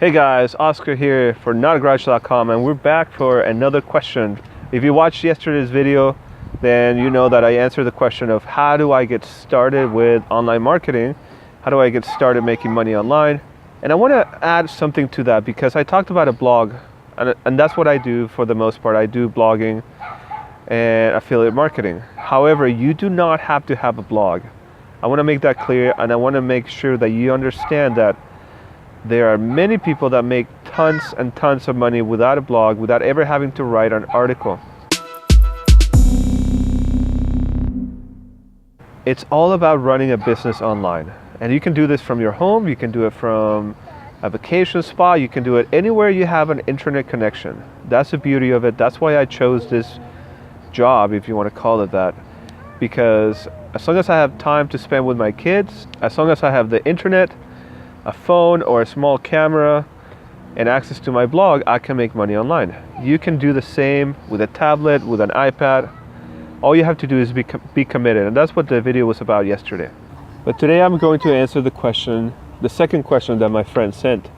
Hey guys, Oscar here for notagarage.com, and we're back for another question. If you watched yesterday's video, then you know that I answered the question of how do I get started with online marketing? How do I get started making money online? And I want to add something to that because I talked about a blog, and that's what I do for the most part. I do blogging and affiliate marketing. However, you do not have to have a blog. I want to make that clear, and I want to make sure that you understand that there are many people that make tons and tons of money without a blog, without ever having to write an article. It's all about running a business online. And you can do this from your home, you can do it from a vacation spot, you can do it anywhere you have an internet connection. That's the beauty of it. That's why I chose this job, if you want to call it that. Because as long as I have time to spend with my kids, as long as I have the internet, a phone or a small camera, and access to my blog, I can make money online. You can do the same with a tablet, with an iPad. All you have to do is be committed, and that's what the video was about yesterday. But today I'm going to answer the question, the second question that my friend sent,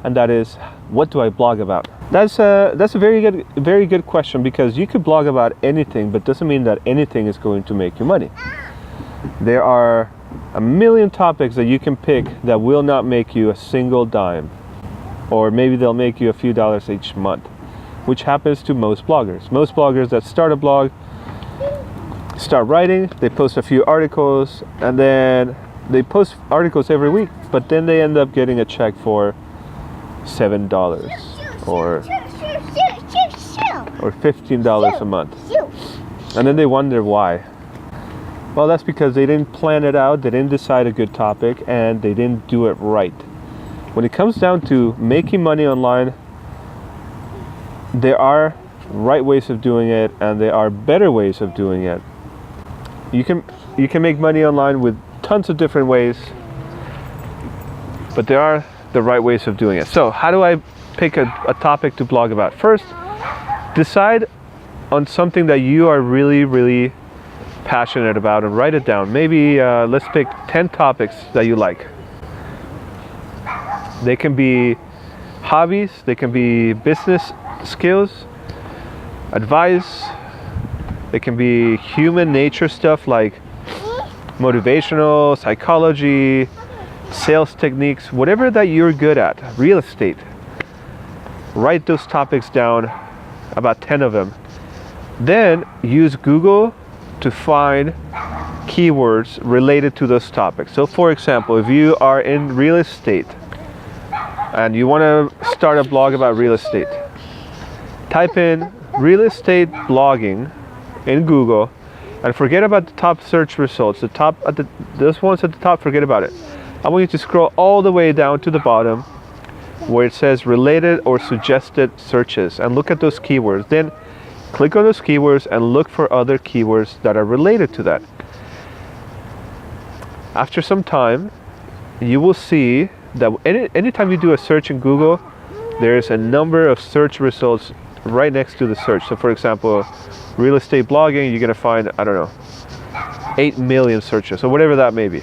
and that is, what do I blog about? That's a very good question, because you could blog about anything, but doesn't mean that anything is going to make you money. There are a million topics that you can pick that will not make you a single dime, or maybe they'll make you a few dollars each month, which happens to most bloggers. Most bloggers that start a blog start writing, they post a few articles, and then they post articles every week, but then they end up getting a check for $7 or $15 a month, and then they wonder why. Well, that's because they didn't plan it out, they didn't decide a good topic, and they didn't do it right. When it comes down to making money online, there are right ways of doing it, and there are better ways of doing it. You can make money online with tons of different ways, but there are the right ways of doing it. So how do I pick a topic to blog about? First, decide on something that you are really passionate about and write it down. Maybe let's pick 10 topics that you like. They can be hobbies, they can be business skills, advice, they can be human nature stuff like motivational, psychology, sales techniques, whatever that you're good at, real estate. Write those topics down, about 10 of them. Then use Google to find keywords related to those topics. So for example, if you are in real estate and you want to start a blog about real estate, type in real estate blogging in Google and forget about the top search results. Those ones at the top, forget about it. I want you to scroll all the way down to the bottom where it says related or suggested searches and look at those keywords. Then click on those keywords and look for other keywords that are related to that. After some time, you will see that anytime you do a search in Google, there's a number of search results right next to the search. So for example, real estate blogging, you're going to find, I don't know, 8 million searches, or whatever that may be.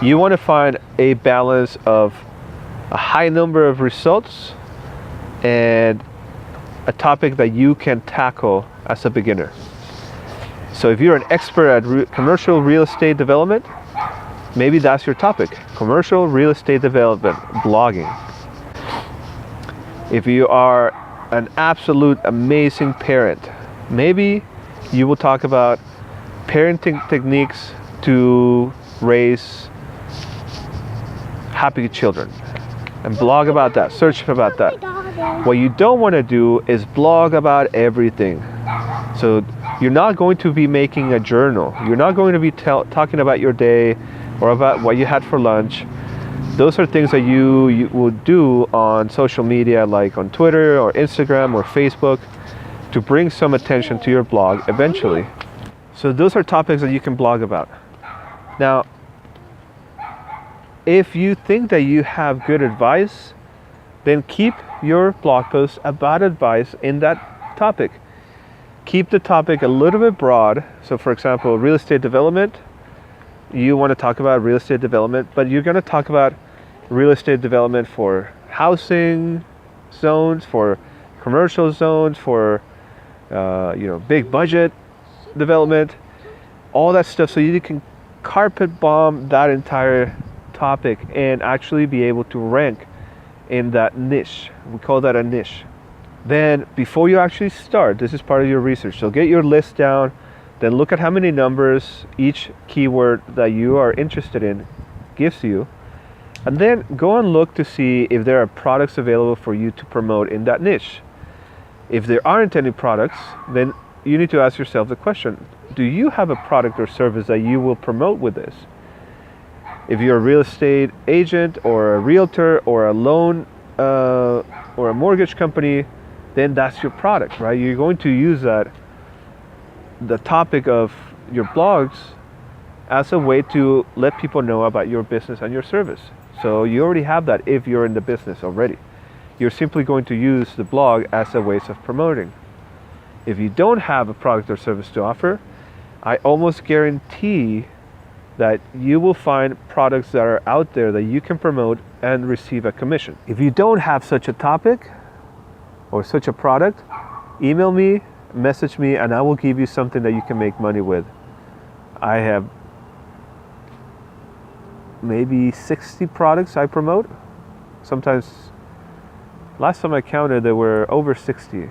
You want to find a balance of a high number of results and a topic that you can tackle as a beginner. So if you're an expert at commercial real estate development, maybe that's your topic, commercial real estate development, blogging. If you are an absolute amazing parent, maybe you will talk about parenting techniques to raise happy children and blog about that, search about that. What you don't want to do is blog about everything. So you're not going to be making a journal. You're not going to be talking about your day or about what you had for lunch. Those are things that you would do on social media, like on Twitter or Instagram or Facebook, to bring some attention to your blog eventually. So those are topics that you can blog about. Now, if you think that you have good advice, then keep your blog posts about advice in that topic. Keep the topic a little bit broad. So for example, real estate development, you want to talk about real estate development, but you're going to talk about real estate development for housing zones, for commercial zones, for big budget development, all that stuff, so you can carpet bomb that entire topic and actually be able to rank in that niche. We call that a niche. Then before you actually start, this is part of your research. So get your list down, then look at how many numbers each keyword that you are interested in gives you. And then go and look to see if there are products available for you to promote in that niche. If there aren't any products, then you need to ask yourself the question, do you have a product or service that you will promote with this? If you're a real estate agent or a realtor or a loan or a mortgage company, then that's your product, right? You're going to use the topic of your blogs as a way to let people know about your business and your service. So you already have that if you're in the business already. You're simply going to use the blog as a way of promoting. If you don't have a product or service to offer, I almost guarantee that you will find products that are out there that you can promote and receive a commission. If you don't have such a topic or such a product, email me, message me, and I will give you something that you can make money with. I have maybe 60 products I promote. Sometimes, last time I counted, there were over 60.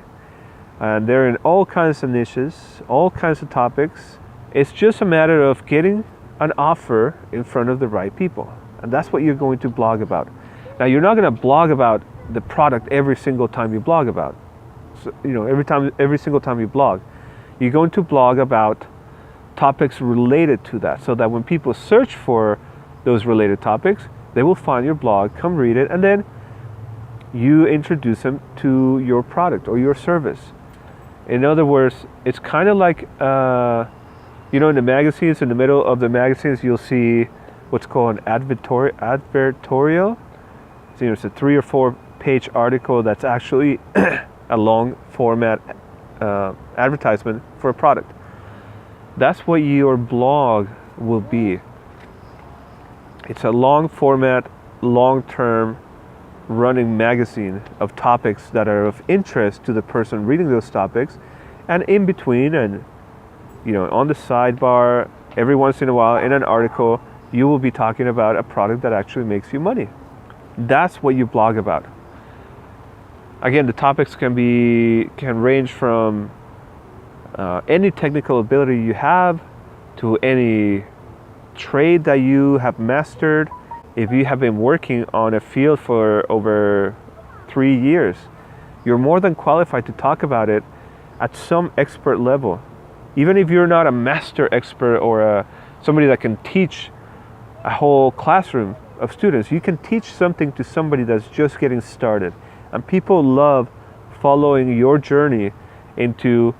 And they're in all kinds of niches, all kinds of topics. It's just a matter of getting an offer in front of the right people. And that's what you're going to blog about. Now, you're not going to blog about the product every single time you blog about. So, every single time you blog, you're going to blog about topics related to that, so that when people search for those related topics, they will find your blog, come read it, and then you introduce them to your product or your service. In other words, it's kind of like, in the magazines, in the middle of the magazines, you'll see what's called an advertorial. So, it's a 3 or 4 page article that's actually a long format advertisement for a product. That's what your blog will be. It's a long format, long-term running magazine of topics that are of interest to the person reading those topics, and in between and on the sidebar, every once in a while in an article, you will be talking about a product that actually makes you money. That's what you blog about. Again, the topics can range from any technical ability you have to any trade that you have mastered. If you have been working on a field for over 3 years, you're more than qualified to talk about it at some expert level. Even if you're not a master expert or somebody that can teach a whole classroom of students, you can teach something to somebody that's just getting started. And people love following your journey into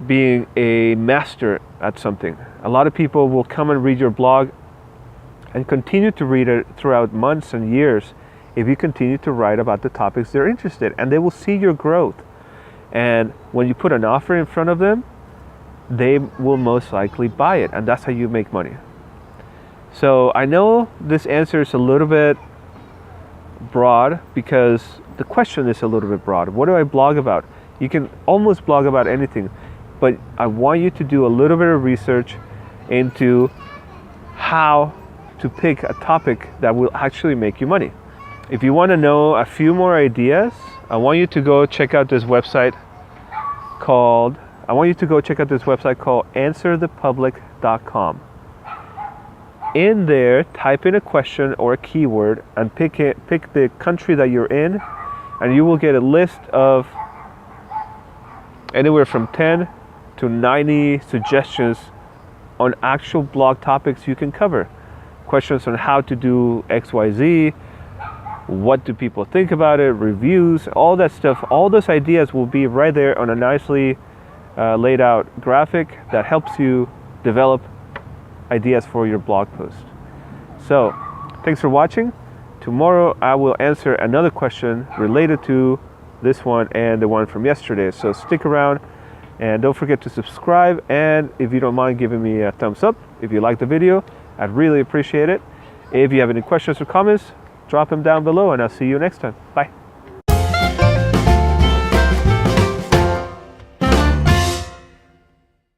being a master at something. A lot of people will come and read your blog and continue to read it throughout months and years if you continue to write about the topics they're interested in, and they will see your growth. And when you put an offer in front of them, they will most likely buy it, and that's how you make money. So I know this answer is a little bit broad because the question is a little bit broad. What do I blog about? You can almost blog about anything, but I want you to do a little bit of research into how to pick a topic that will actually make you money. If you want to know a few more ideas, I want you to go check out this website called answerthepublic.com. In there, type in a question or a keyword and pick the country that you're in, and you will get a list of anywhere from 10 to 90 suggestions on actual blog topics you can cover. Questions on how to do XYZ, what do people think about it, reviews, all that stuff. All those ideas will be right there on a nicely laid out graphic that helps you develop ideas for your blog post. So, thanks for watching. Tomorrow I will answer another question related to this one and the one from yesterday. So stick around and don't forget to subscribe, and if you don't mind giving me a thumbs up if you like the video, I'd really appreciate it. If you have any questions or comments, drop them down below, and I'll see you next time. Bye.